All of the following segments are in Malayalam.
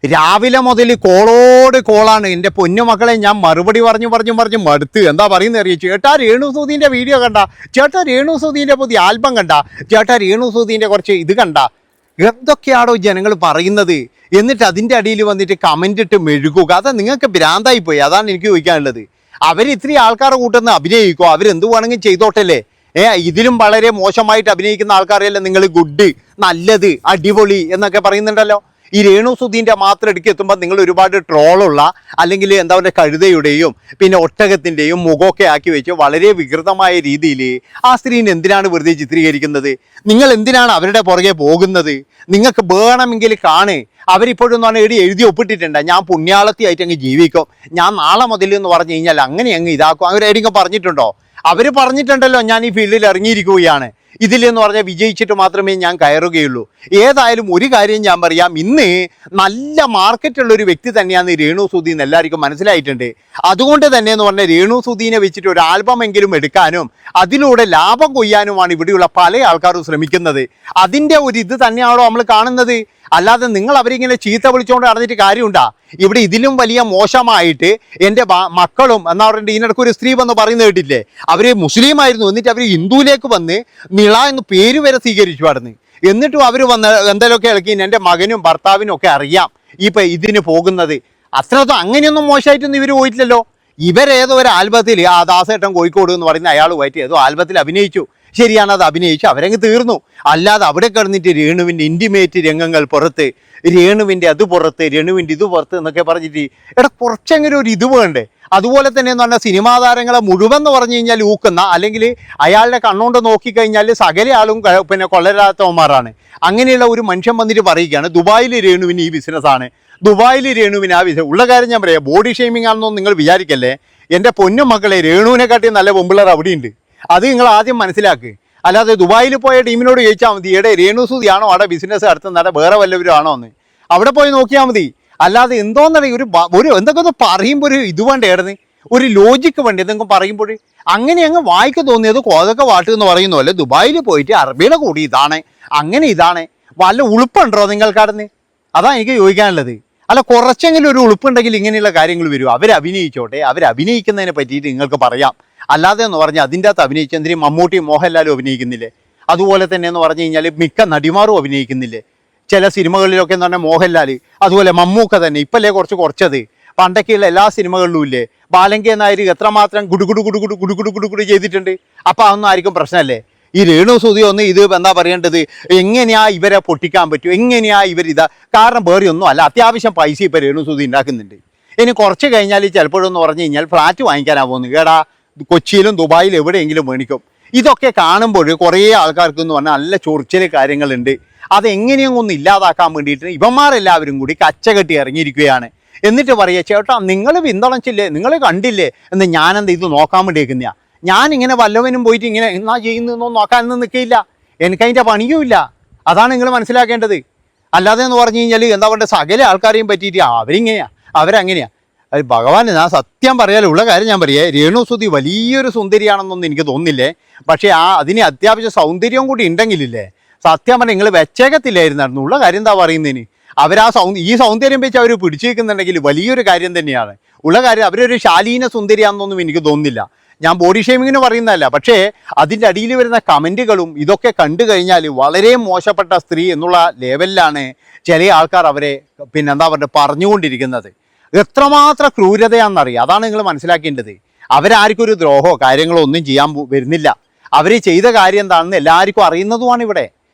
രാവിലെ മുതൽ കോളോട് കോളാണ്. എൻ്റെ പൊന്നുമക്കളെ ഞാൻ മറുപടി പറഞ്ഞു മടുത്ത്. എന്താ പറയുന്നത് അറിയാം, ചേട്ടാ രേണുസുധീൻ്റെ വീഡിയോ കണ്ട, ചേട്ടാ രേണുസുധീൻ്റെ പുതിയ ആൽബം കണ്ട, ചേട്ടാ രേണുസുധീൻ്റെ കുറച്ച് ഇത് കണ്ട. എന്തൊക്കെയാണോ ജനങ്ങൾ പറയുന്നത്? എന്നിട്ട് അതിൻ്റെ അടിയിൽ വന്നിട്ട് കമൻ്റ് ഇട്ട് മെഴുകുക. അത് നിങ്ങൾക്ക് ഭ്രാന്തായി പോയി. അതാണ് എനിക്ക് ചോദിക്കാനുള്ളത്. അവർ ഇത്രയും ആൾക്കാരെ കൂട്ടുന്ന അഭിനയിക്കോ, അവരെന്ത് വേണമെങ്കിലും ചെയ്തോട്ടല്ലേ. ഇതിലും വളരെ മോശമായിട്ട് അഭിനയിക്കുന്ന ആൾക്കാരെല്ലാം നിങ്ങൾ ഗുഡ്, നല്ലത്, അടിപൊളി എന്നൊക്കെ പറയുന്നുണ്ടല്ലോ. ഈ രേണുസുധീൻ്റെ മാത്രം ഇടയ്ക്ക് എത്തുമ്പോൾ നിങ്ങൾ ഒരുപാട് ട്രോളുള്ള, അല്ലെങ്കിൽ എന്താ പറയുക, കഴുതയുടെയും പിന്നെ ഒട്ടകത്തിൻ്റെയും മുഖമൊക്കെ ആക്കി വെച്ച് വളരെ വികൃതമായ രീതിയിൽ ആ സ്ത്രീനെ എന്തിനാണ് വെറുതെ ചിത്രീകരിക്കുന്നത്? നിങ്ങൾ എന്തിനാണ് അവരുടെ പുറകെ പോകുന്നത്? നിങ്ങൾക്ക് വേണമെങ്കിൽ കാണ്. അവരിപ്പോഴും എന്ന് പറഞ്ഞാൽ എഴുതി ഒപ്പിട്ടിട്ടുണ്ട്, ഞാൻ പുണ്യാളത്തിയായിട്ട് അങ്ങ് ജീവിക്കും, ഞാൻ നാളെ മുതൽ എന്ന് പറഞ്ഞു കഴിഞ്ഞാൽ അങ്ങനെ അങ്ങ് ഇതാക്കും. അവരായിരിക്കും പറഞ്ഞിട്ടുണ്ടോ? അവർ പറഞ്ഞിട്ടുണ്ടല്ലോ, ഞാൻ ഈ ഫീൽഡിൽ ഇറങ്ങിയിരിക്കുകയാണ്, ഇതിലെന്ന് പറഞ്ഞാൽ വിജയിച്ചിട്ട് മാത്രമേ ഞാൻ കയറുകയുള്ളൂ. ഏതായാലും ഒരു കാര്യം ഞാൻ പറയാം, ഇന്ന് നല്ല മാർക്കറ്റുള്ളൊരു വ്യക്തി തന്നെയാണ് രേണുസുധി എന്ന് എല്ലാവർക്കും മനസ്സിലായിട്ടുണ്ട്. അതുകൊണ്ട് തന്നെ എന്ന് പറഞ്ഞാൽ രേണുസുധീനെ വെച്ചിട്ട് ഒരു ആൽബമെങ്കിലും എടുക്കാനും അതിലൂടെ ലാഭം കൊയ്യാനുമാണ് ഇവിടെയുള്ള പല ആൾക്കാരും ശ്രമിക്കുന്നത്. അതിൻ്റെ ഒരു ഇത് തന്നെയാണോ നമ്മൾ കാണുന്നത്? അല്ലാതെ നിങ്ങൾ അവരിങ്ങനെ ചീത്ത വിളിച്ചുകൊണ്ട് നടന്നിട്ട് കാര്യമുണ്ടാ? ഇവിടെ ഇതിലും വലിയ മോശമായിട്ട് എൻ്റെ മക്കളും എന്നാ പറയുന്നത്, ഇതിനിടയ്ക്ക് ഒരു സ്ത്രീ വന്ന് പറയുന്നത് കേട്ടില്ലേ, അവർ മുസ്ലിം ആയിരുന്നു, എന്നിട്ട് അവർ ഹിന്ദുവിലേക്ക് വന്ന് നിള എന്ന് പേര് വരെ സ്വീകരിച്ചു പാടുന്നു. എന്നിട്ടും അവർ വന്ന് എന്തെങ്കിലുമൊക്കെ ഇളക്കി. എൻ്റെ മകനും ഭർത്താവിനും ഒക്കെ അറിയാം ഇപ്പം ഇതിന് പോകുന്നത്. അത്രത്തും അങ്ങനെയൊന്നും മോശമായിട്ടൊന്നും ഇവർ പോയിട്ടില്ലല്ലോ. ഇവരേതോ ഒരു ആൽബത്തിൽ, ആ ദാസേട്ടൻ കോഴിക്കോട് എന്ന് പറയുന്ന അയാളുമായിട്ട് ഏതോ ആൽബത്തിൽ അഭിനയിച്ചു. ശരിയാണ്, അത് അഭിനയിച്ചു, അവരങ്ങ് തീർന്നു. അല്ലാതെ അവിടെ കിടന്നിട്ട് രേണുവിൻ്റെ ഇൻറ്റിമേറ്റ് രംഗങ്ങൾ പുറത്ത്, രേണുവിൻ്റെ അത് പുറത്ത്, രേണുവിൻ്റെ ഇത് പുറത്ത് എന്നൊക്കെ പറഞ്ഞിട്ട് കുറച്ചെങ്കിലും ഒരു ഇത് വേണ്ടേ? അതുപോലെ തന്നെ എന്ന് പറഞ്ഞാൽ സിനിമാ താരങ്ങളെ മുഴുവൻ എന്ന് പറഞ്ഞു കഴിഞ്ഞാൽ ഊക്കുന്ന, അല്ലെങ്കിൽ അയാളുടെ കണ്ണുകൊണ്ട് നോക്കിക്കഴിഞ്ഞാൽ സകല ആളും പിന്നെ കൊള്ളരാത്തവന്മാരാണ്. അങ്ങനെയുള്ള ഒരു മനുഷ്യൻ വന്നിട്ട് പറയുകയാണ് ദുബായിൽ രേണുവിന് ഈ ബിസിനസ്സാണ്, ദുബായിൽ രേണുവിന് ആ ബിസിനസ്. ഉള്ള കാര്യം ഞാൻ പറയാം, ബോഡി ഷെയ്മിങ് ആണെന്നൊന്നും നിങ്ങൾ വിചാരിക്കല്ലേ. എൻ്റെ പൊന്നു മക്കളെ, രേണുവിനെക്കാട്ടി നല്ല പെമ്പിള്ളേർ അവിടെയുണ്ട്. അത് നിങ്ങൾ ആദ്യം മനസ്സിലാക്കുക. അല്ലാതെ ദുബായിൽ പോയ ടീമിനോട് ചോദിച്ചാൽ മതി, ഇവിടെ രേണുസുധിയാണോ അവിടെ ബിസിനസ് നടത്തുന്നത്, വേറെ വല്ലവരും ആണോ എന്ന് അവിടെ പോയി നോക്കിയാൽ മതി. അല്ലാതെ എന്തോന്നറിയ ഒരു എന്തൊക്കെ ഒന്ന് പറയുമ്പോൾ ഒരു ഇത് വേണ്ടായിരുന്നു, ഒരു ലോജിക്ക് വേണ്ടി എന്തെങ്കിലും പറയുമ്പോൾ അങ്ങനെ അങ്ങ് വായിക്ക് തോന്നിയത് കോതൊക്കെ വാട്ട് എന്ന് പറയുന്നു. അല്ലെ ദുബായിൽ പോയിട്ട് അറബിയുടെ കൂടി ഇതാണ്, അങ്ങനെ ഇതാണ്, വല്ല ഉളുപ്പുണ്ടോ നിങ്ങൾക്കടന്ന്? അതാണ് എനിക്ക് ചോദിക്കാനുള്ളത്. അല്ല, കുറച്ചെങ്കിലും ഒരു ഉളുപ്പുണ്ടെങ്കിൽ ഇങ്ങനെയുള്ള കാര്യങ്ങൾ വരും. അവരഭിനയിച്ചോട്ടെ, അവരഭിനയിക്കുന്നതിനെ പറ്റിയിട്ട് നിങ്ങൾക്ക് പറയാം. അല്ലാതെ എന്ന് പറഞ്ഞാൽ അതിൻ്റെ അകത്ത് അഭിനയിച്ചെന്തിന് മമ്മൂട്ടിയും മോഹൻലാലും അഭിനയിക്കുന്നില്ലേ? അതുപോലെ തന്നെ എന്ന് പറഞ്ഞു കഴിഞ്ഞാൽ മിക്ക നടിമാരും അഭിനയിക്കുന്നില്ലേ? ചില സിനിമകളിലൊക്കെ എന്ന് പറഞ്ഞാൽ മോഹൻലാൽ, അതുപോലെ മമ്മൂക്ക തന്നെ ഇപ്പല്ലേ കുറച്ചത്. പണ്ടൊക്കെയുള്ള എല്ലാ സിനിമകളിലും ഇല്ലേ, ബാലങ്കേ നായർ എത്രമാത്രം ഗുഡുഗുഡു ചെയ്തിട്ടുണ്ട്. അപ്പം അതൊന്നും ആയിരിക്കും പ്രശ്നമല്ലേ? ഈ രേണുസുധി ഒന്ന് ഇത് എന്താ പറയേണ്ടത്, എങ്ങനെയാ ഇവരെ പൊട്ടിക്കാൻ പറ്റും, എങ്ങനെയാ ഇവരിതാ? കാരണം വേറെ ഒന്നും അല്ല, അത്യാവശ്യം പൈസ ഇപ്പോൾ രേണുസുധി ഉണ്ടാക്കുന്നുണ്ട്. ഇനി കുറച്ച് കഴിഞ്ഞാൽ ചിലപ്പോഴെന്ന് പറഞ്ഞു കഴിഞ്ഞാൽ ഫ്ലാറ്റ് വാങ്ങിക്കാനാവുമെന്ന് കേടാ, കൊച്ചിയിലും ദുബായിലും എവിടെയെങ്കിലും മേടിക്കും. ഇതൊക്കെ കാണുമ്പോൾ കുറേ ആൾക്കാർക്ക് എന്ന് പറഞ്ഞാൽ നല്ല ചൊറിച്ചിൽ കാര്യങ്ങളുണ്ട്. അതെങ്ങനെയും ഒന്ന് ഇല്ലാതാക്കാൻ വേണ്ടിയിട്ട് ഇവന്മാരെല്ലാവരും കൂടി കച്ചകെട്ടി ഇറങ്ങിയിരിക്കുകയാണ്. എന്നിട്ട് പറയുക, ചേട്ടാ നിങ്ങൾ പിന്തുണച്ചില്ലേ, നിങ്ങൾ കണ്ടില്ലേ എന്ന്. ഞാനെന്താ ഇത് നോക്കാൻ വേണ്ടിയിരിക്കുന്നതാണ്? ഞാനിങ്ങനെ വല്ലവനും പോയിട്ട് ഇങ്ങനെ എന്നാ ചെയ്യുന്നതെന്നൊന്നും നോക്കാനൊന്നും നിൽക്കില്ല, എനിക്കതിൻ്റെ പണിയുമില്ല. അതാണ് നിങ്ങൾ മനസ്സിലാക്കേണ്ടത്. അല്ലാതെ എന്ന് പറഞ്ഞു കഴിഞ്ഞാൽ എന്താ പറയുക, സകല ആൾക്കാരെയും പറ്റിയിട്ട് അവരിങ്ങനെയാണ്, അവരങ്ങനെയാണ്. അത് ഭഗവാൻ, ഞാൻ സത്യം പറയാലോ, ഉള്ള കാര്യം ഞാൻ പറയാം, രേണുസുധി വലിയൊരു സുന്ദരിയാണെന്നൊന്നും എനിക്ക് തോന്നുന്നില്ലേ. പക്ഷേ അതിന് അത്യാവശ്യം സൗന്ദര്യവും കൂടി ഉണ്ടെങ്കിലില്ലേ, സത്യം പറഞ്ഞാൽ നിങ്ങൾ വെച്ചേക്കത്തില്ലായിരുന്നു. ഉള്ള കാര്യം എന്താ പറയുന്നതിന്? ഈ സൗന്ദര്യം വെച്ച് അവർ പിടിച്ചേക്കുന്നുണ്ടെങ്കിൽ വലിയൊരു കാര്യം തന്നെയാണ്. ഉള്ള കാര്യം, അവരൊരു ശാലീന സുന്ദരിയാണെന്നൊന്നും എനിക്ക് തോന്നുന്നില്ല. ഞാൻ ബോഡി ഷേമിങ്ങിന് പറയുന്നതല്ല, പക്ഷേ അതിൻ്റെ അടിയിൽ വരുന്ന കമൻറ്റുകളും ഇതൊക്കെ കണ്ടു കഴിഞ്ഞാൽ വളരെ മോശപ്പെട്ട സ്ത്രീ എന്നുള്ള ലെവലിലാണ് ചില ആൾക്കാർ അവരെ പിന്നെ എന്താ പറയുക പറഞ്ഞുകൊണ്ടിരിക്കുന്നത്. എത്രമാത്രം ക്രൂരതയാണെന്നറിയാം. അതാണ് നിങ്ങൾ മനസ്സിലാക്കേണ്ടത്. അവരാർക്കും ഒരു ദ്രോഹമോ കാര്യങ്ങളോ ഒന്നും ചെയ്യാൻ വരുന്നില്ല. അവർ ചെയ്ത കാര്യം എന്താണെന്ന് എല്ലാവർക്കും അറിയുന്നതുമാണ്. ഇവിടെ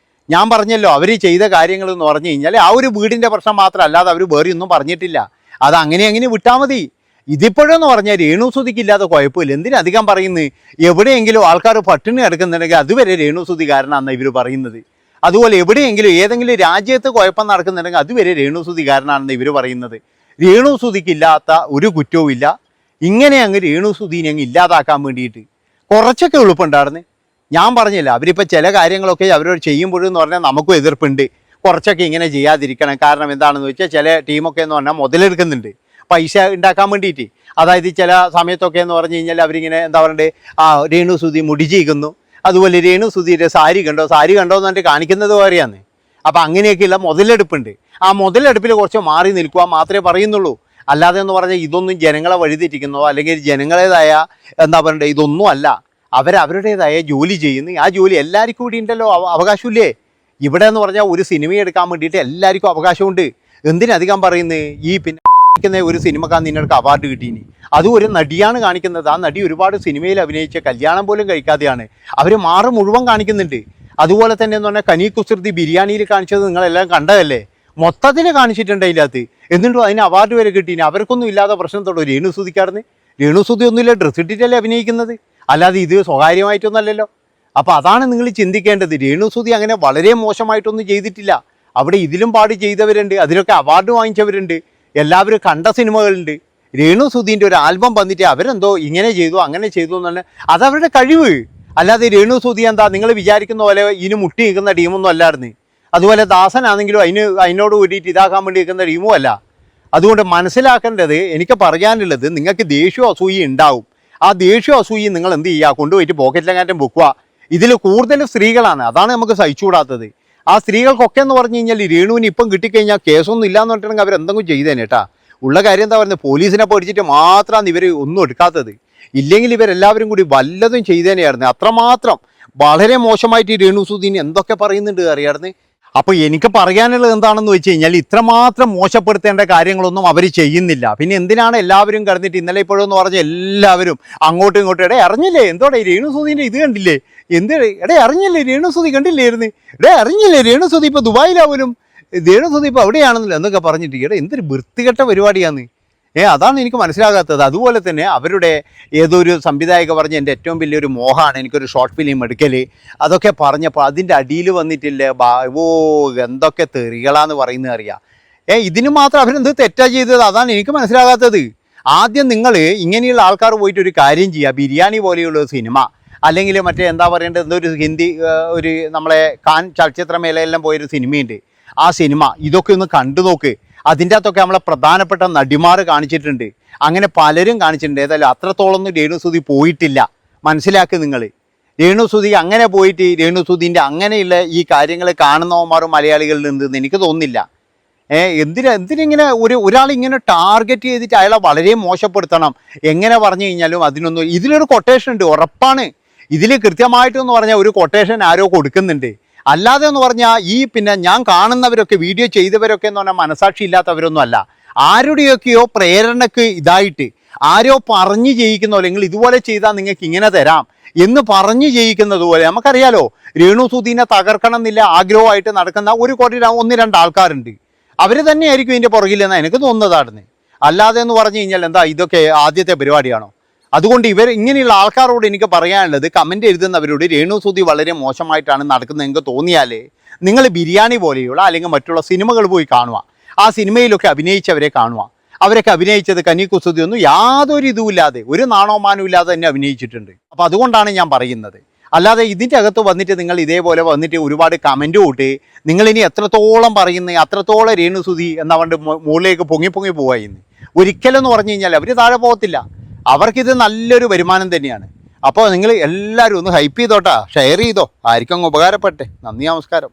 ഞാൻ പറഞ്ഞല്ലോ, അവർ ചെയ്ത കാര്യങ്ങൾ എന്ന് പറഞ്ഞു കഴിഞ്ഞാൽ ആ ഒരു വീടിൻ്റെ പ്രശ്നം മാത്രം, അല്ലാതെ അവർ വേറെ ഒന്നും പറഞ്ഞിട്ടില്ല. അത് അങ്ങനെ വിട്ടാൽ മതി. ഇതിപ്പോഴെന്ന് പറഞ്ഞാൽ രേണുസുധിക്കില്ലാതെ കുഴപ്പമില്ല. എന്തിനധികം പറയുന്നത്? എവിടെയെങ്കിലും ആൾക്കാർ പട്ടിണി കിടക്കുന്നുണ്ടെങ്കിൽ അതുവരെ രേണുസുധി കാരനാണെന്ന് ഇവർ പറയുന്നത്. അതുപോലെ എവിടെയെങ്കിലും ഏതെങ്കിലും രാജ്യത്ത് കുഴപ്പം നടക്കുന്നുണ്ടെങ്കിൽ അതുവരെ രേണുസുധി കാരനാണെന്ന് ഇവർ പറയുന്നത്. രേണുസുധിക്കില്ലാത്ത ഒരു കുറ്റവും ഇല്ല. ഇങ്ങനെ അങ്ങ് രേണുസുധീനെ അങ്ങ് ഇല്ലാതാക്കാൻ വേണ്ടിയിട്ട് കുറച്ചൊക്കെ എളുപ്പമുണ്ടായിരുന്നു. ഞാൻ പറഞ്ഞില്ല, അവരിപ്പോൾ ചില കാര്യങ്ങളൊക്കെ അവരോട് ചെയ്യുമ്പോഴെന്ന് പറഞ്ഞാൽ നമുക്കും എതിർപ്പുണ്ട്. കുറച്ചൊക്കെ ഇങ്ങനെ ചെയ്യാതിരിക്കണം. കാരണം എന്താണെന്ന് വെച്ചാൽ ചില ടീമൊക്കെ എന്ന് പറഞ്ഞാൽ മുതലെടുക്കുന്നുണ്ട് പൈസ ഉണ്ടാക്കാൻ വേണ്ടിയിട്ട്. അതായത് ചില സമയത്തൊക്കെ എന്ന് പറഞ്ഞു കഴിഞ്ഞാൽ അവരിങ്ങനെ എന്താ പറയണ്ടേ, രേണുസുധി മുടി ചെയ്യുന്നു, അതുപോലെ രേണുസുധിയുടെ സാരി കണ്ടോ എന്ന് പറഞ്ഞിട്ട് കാണിക്കുന്നത് പോലെയാണ്. അപ്പം അങ്ങനെയൊക്കെയുള്ള മുതലെടുപ്പുണ്ട്. ആ മുതലെടുപ്പിൽ കുറച്ച് മാറി നിൽക്കുക മാത്രമേ പറയുന്നുള്ളൂ. അല്ലാതെ എന്ന് പറഞ്ഞാൽ ഇതൊന്നും ജനങ്ങളെ വഴിതെറ്റിക്കുന്നതോ അല്ലെങ്കിൽ ജനങ്ങളേതായ എന്താ പറയണ്ടേ ഇതൊന്നും അല്ല. അവരവരുടേതായ ജോലി ചെയ്യുന്നു. ആ ജോലി എല്ലാവർക്കും കൂടി ഉണ്ടല്ലോ, അവകാശമില്ലേ? ഇവിടെ എന്ന് പറഞ്ഞാൽ ഒരു സിനിമ എടുക്കാൻ വേണ്ടിയിട്ട് എല്ലാവർക്കും അവകാശമുണ്ട്. എന്തിനധികം പറയുന്നത് ഈ പിന്നെ ഒരു സിനിമക്കാൻ നിന്നർക്ക് അവാർഡ് കിട്ടീനി, അതും ഒരു നടിയാണ് കാണിക്കുന്നത്. ആ നടി ഒരുപാട് സിനിമയിൽ അഭിനയിച്ച കല്യാണം പോലും കഴിക്കാതെയാണ്. അവർ മാറ് മുഴുവൻ കാണിക്കുന്നുണ്ട്. അതുപോലെ തന്നെ എന്ന് പറഞ്ഞാൽ കനി കുസൃതി ബിരിയാണിയിൽ കാണിച്ചത് നിങ്ങളെല്ലാം കണ്ടതല്ലേ, മൊത്തത്തിൽ കാണിച്ചിട്ടുണ്ട് അതിനകത്ത്. എന്നിട്ടും അതിന് അവാർഡ് വരെ കിട്ടീനി. അവർക്കൊന്നും ഇല്ലാത്ത പ്രശ്നം തൊട്ടോ രേണുസുതിക്കാർന്ന്. രേണുസുതി ഒന്നുമില്ല, ഡ്രസ്സ് ഇട്ടിട്ടല്ലേ അഭിനയിക്കുന്നത്, അല്ലാതെ ഇത് സ്വകാര്യമായിട്ടൊന്നല്ലല്ലോ. അപ്പോൾ അതാണ് നിങ്ങൾ ചിന്തിക്കേണ്ടത്. രേണുസുതി അങ്ങനെ വളരെ മോശമായിട്ടൊന്നും ചെയ്തിട്ടില്ല. അവിടെ ഇതിലും പാട് ചെയ്തവരുണ്ട്, അതിലൊക്കെ അവാർഡ് വാങ്ങിച്ചവരുണ്ട്, എല്ലാവരും കണ്ട സിനിമകളുണ്ട്. രേണുസുധീൻ്റെ ഒരു ആൽബം വന്നിട്ട് അവരെന്തോ ഇങ്ങനെ ചെയ്തു അങ്ങനെ ചെയ്തു എന്ന് പറഞ്ഞാൽ അതവരുടെ കഴിവ്. അല്ലാതെ രേണുസുധി എന്താ നിങ്ങൾ വിചാരിക്കുന്ന പോലെ ഇതിന് മുട്ടി നിൽക്കുന്ന ടീമൊന്നും അല്ലായിരുന്നു. അതുപോലെ ദാസനാണെങ്കിലും അതിനോട് കൂടിയിട്ട് ഇതാക്കാൻ വേണ്ടി നിൽക്കുന്ന ടീമും അല്ല. അതുകൊണ്ട് മനസ്സിലാക്കേണ്ടത്, എനിക്ക് പറയാനുള്ളത്, നിങ്ങൾക്ക് ദേഷ്യവും അസൂയ ഉണ്ടാവും. ആ ദേഷ്യവും അസൂയ നിങ്ങൾ എന്ത് ചെയ്യുക, കൊണ്ടുപോയിട്ട് പോക്കറ്റിലെങ്ങാറ്റം വെക്കുക. ഇതിൽ കൂടുതൽ സ്ത്രീകളാണ്, അതാണ് നമുക്ക് സഹിച്ചുകൂടാത്തത്. ആ സ്ത്രീകൾക്കൊക്കെ എന്ന് പറഞ്ഞു കഴിഞ്ഞാൽ രേണുവിന് ഇപ്പം കിട്ടിക്കഴിഞ്ഞാൽ കേസൊന്നും ഇല്ലയെന്ന് പറഞ്ഞിട്ടുണ്ടെങ്കിൽ അവരെന്തെങ്കിലും ചെയ്തേനെ കേട്ടാ. ഉള്ള കാര്യം എന്താ പറയുന്നത്, പോലീസിനെ പേടിച്ചിട്ട് മാത്രമാണ് ഇവർ ഒന്നും എടുക്കാത്തത്. ഇല്ലെങ്കിൽ ഇവരെല്ലാവരും കൂടി വല്ലതും ചെയ്തേനെയായിരുന്നു. അത്രമാത്രം വളരെ മോശമായിട്ട് ഈ രേണുസുധീന് എന്തൊക്കെ പറയുന്നുണ്ട് അറിയാമായിരുന്നു. അപ്പോൾ എനിക്ക് പറയാനുള്ളത് എന്താണെന്ന് വെച്ച് കഴിഞ്ഞാൽ ഇത്രമാത്രം മോശപ്പെടുത്തേണ്ട കാര്യങ്ങളൊന്നും അവർ ചെയ്യുന്നില്ല. പിന്നെ എന്തിനാണ് എല്ലാവരും കിടന്നിട്ട് ഇന്നലെ ഇപ്പോഴെന്ന് പറഞ്ഞാൽ എല്ലാവരും അങ്ങോട്ടും ഇങ്ങോട്ടും അറിഞ്ഞില്ലേ എന്തോടെ രേണുസുധീൻ്റെ ഇത് കണ്ടില്ലേ, അറിഞ്ഞില്ലേ രേണുസുധി കണ്ടില്ലായിരുന്നു, അറിഞ്ഞില്ലേ രേണുസുധി ഇപ്പോൾ ദുബായിലാവലും, രേണുസുധി ഇപ്പോൾ എവിടെയാണെന്നില്ല എന്നൊക്കെ പറഞ്ഞിട്ട് എന്തൊരു വൃത്തികെട്ട പരിപാടിയാണ്. അതാണ് എനിക്ക് മനസ്സിലാകാത്തത്. അതുപോലെ തന്നെ അവരുടെ ഏതൊരു സംവിധായക പറഞ്ഞ എൻ്റെ ഏറ്റവും വലിയൊരു മോഹമാണ് എനിക്കൊരു ഷോർട്ട് ഫിലിം എടുക്കൽ. അതൊക്കെ പറഞ്ഞപ്പോൾ അതിൻ്റെ അടിയിൽ വന്നിട്ടില്ലേ എന്തൊക്കെ തെറികളാന്ന് പറയുന്നത് അറിയാം. ഇതിന് മാത്രം അവരെന്ത് തെറ്റാ ചെയ്തത്, അതാണ് എനിക്ക് മനസ്സിലാകാത്തത്. ആദ്യം നിങ്ങൾ ഇങ്ങനെയുള്ള ആൾക്കാർ പോയിട്ട് ഒരു കാര്യം ചെയ്യുക, ബിരിയാണി പോലെയുള്ള സിനിമ അല്ലെങ്കിൽ മറ്റേ എന്താ പറയേണ്ടത്, എന്തൊരു ഹിന്ദി ഒരു നമ്മളെ കാൻ ചലച്ചിത്രമേളയെല്ലാം പോയൊരു സിനിമയുണ്ട്. ആ സിനിമ ഇതൊക്കെ ഒന്ന് കണ്ടു നോക്ക്. അതിൻ്റെ അകത്തൊക്കെ നമ്മളെ പ്രധാനപ്പെട്ട നടിമാർ കാണിച്ചിട്ടുണ്ട്, അങ്ങനെ പലരും കാണിച്ചിട്ടുണ്ട്. ഏതായാലും അത്രത്തോളൊന്നും രേണുസുധി പോയിട്ടില്ല, മനസ്സിലാക്കുക നിങ്ങൾ. രേണുസുധി അങ്ങനെ പോയിട്ട് രേണുസുധീൻ്റെ അങ്ങനെയുള്ള ഈ കാര്യങ്ങൾ കാണുന്നവന്മാരും മലയാളികളിൽ ഉണ്ടെന്ന് എനിക്ക് തോന്നുന്നില്ല. എന്തിനിങ്ങനെ ഒരാളിങ്ങനെ ടാർഗറ്റ് ചെയ്തിട്ട് അയാളെ വളരെ മോശപ്പെടുത്തണം, എങ്ങനെ പറഞ്ഞു കഴിഞ്ഞാലും അതിനൊന്നും. ഇതിലൊരു കൊട്ടേഷൻ ഉണ്ട്, ഉറപ്പാണ്. ഇതിൽ കൃത്യമായിട്ടെന്ന് പറഞ്ഞാൽ ഒരു കൊട്ടേഷൻ ആരോ കൊടുക്കുന്നുണ്ട്. അല്ലാതെ എന്ന് പറഞ്ഞാൽ പിന്നെ ഞാൻ കാണുന്നവരൊക്കെ വീഡിയോ ചെയ്തവരൊക്കെ എന്ന് പറഞ്ഞാൽ മനസാക്ഷി ഇല്ലാത്തവരൊന്നും അല്ല. ആരുടെയൊക്കെയോ പ്രേരണക്ക് ഇതായിട്ട് ആരോ പറഞ്ഞു ചെയ്യിക്കുന്നോ, അല്ലെങ്കിൽ ഇതുപോലെ ചെയ്താൽ നിങ്ങൾക്ക് ഇങ്ങനെ തരാം എന്ന് പറഞ്ഞു ചെയ്യിക്കുന്നത് പോലെ. നമുക്കറിയാലോ രേണുസുധീനെ തകർക്കണം എന്നില്ല ആഗ്രഹമായിട്ട് നടക്കുന്ന ഒരു കോടി 1-2 ആൾക്കാരുണ്ട്. അവർ തന്നെയായിരിക്കും ഇതിൻ്റെ പുറകിലെന്നാണ് എനിക്ക് തോന്നുന്നതായിരുന്നു. അല്ലാതെ എന്ന് പറഞ്ഞു കഴിഞ്ഞാൽ എന്താ ഇതൊക്കെ ആദ്യത്തെ പരിപാടിയാണോ? അതുകൊണ്ട് ഇങ്ങനെയുള്ള ആൾക്കാരോട് എനിക്ക് പറയാനുള്ളത്, കമൻറ്റ് എഴുതുന്നവരോട് രേണുസുധി വളരെ മോശമായിട്ടാണ് നടക്കുന്നത് എനിക്ക് തോന്നിയാൽ നിങ്ങൾ ബിരിയാണി പോലെയുള്ള അല്ലെങ്കിൽ മറ്റുള്ള സിനിമകൾ പോയി കാണുക. ആ സിനിമയിലൊക്കെ അഭിനയിച്ചവരെ കാണുക. അവരൊക്കെ അഭിനയിച്ചത് കനി കുസൃതി ഒന്നും യാതൊരു ഇതുമില്ലാതെ ഒരു നാണോമാനവും ഇല്ലാതെ തന്നെ അഭിനയിച്ചിട്ടുണ്ട്. അപ്പോൾ അതുകൊണ്ടാണ് ഞാൻ പറയുന്നത്. അല്ലാതെ ഇതിൻ്റെ അകത്ത് വന്നിട്ട് നിങ്ങൾ ഇതേപോലെ വന്നിട്ട് ഒരുപാട് കമൻറ്റ് കൂട്ടി നിങ്ങളിനി എത്രത്തോളം പറയുന്നത് അത്രത്തോളം രേണുസുധി എന്നാ പറഞ്ഞിട്ട് മുകളിലേക്ക് പൊങ്ങി പോവുകയെന്ന്. ഒരിക്കലെന്ന് പറഞ്ഞു കഴിഞ്ഞാൽ അവർ താഴെ പോകത്തില്ല. അവർക്കിത് നല്ലൊരു വരുമാനം തന്നെയാണ്. അപ്പോൾ നിങ്ങൾ എല്ലാവരും ഒന്ന് ഹൈപ്പ് ചെയ്തോട്ടാ, ഷെയർ ചെയ്തോ, ആർക്കും അങ്ങ് ഉപകാരപ്പെട്ടെ. നന്ദി, നമസ്കാരം.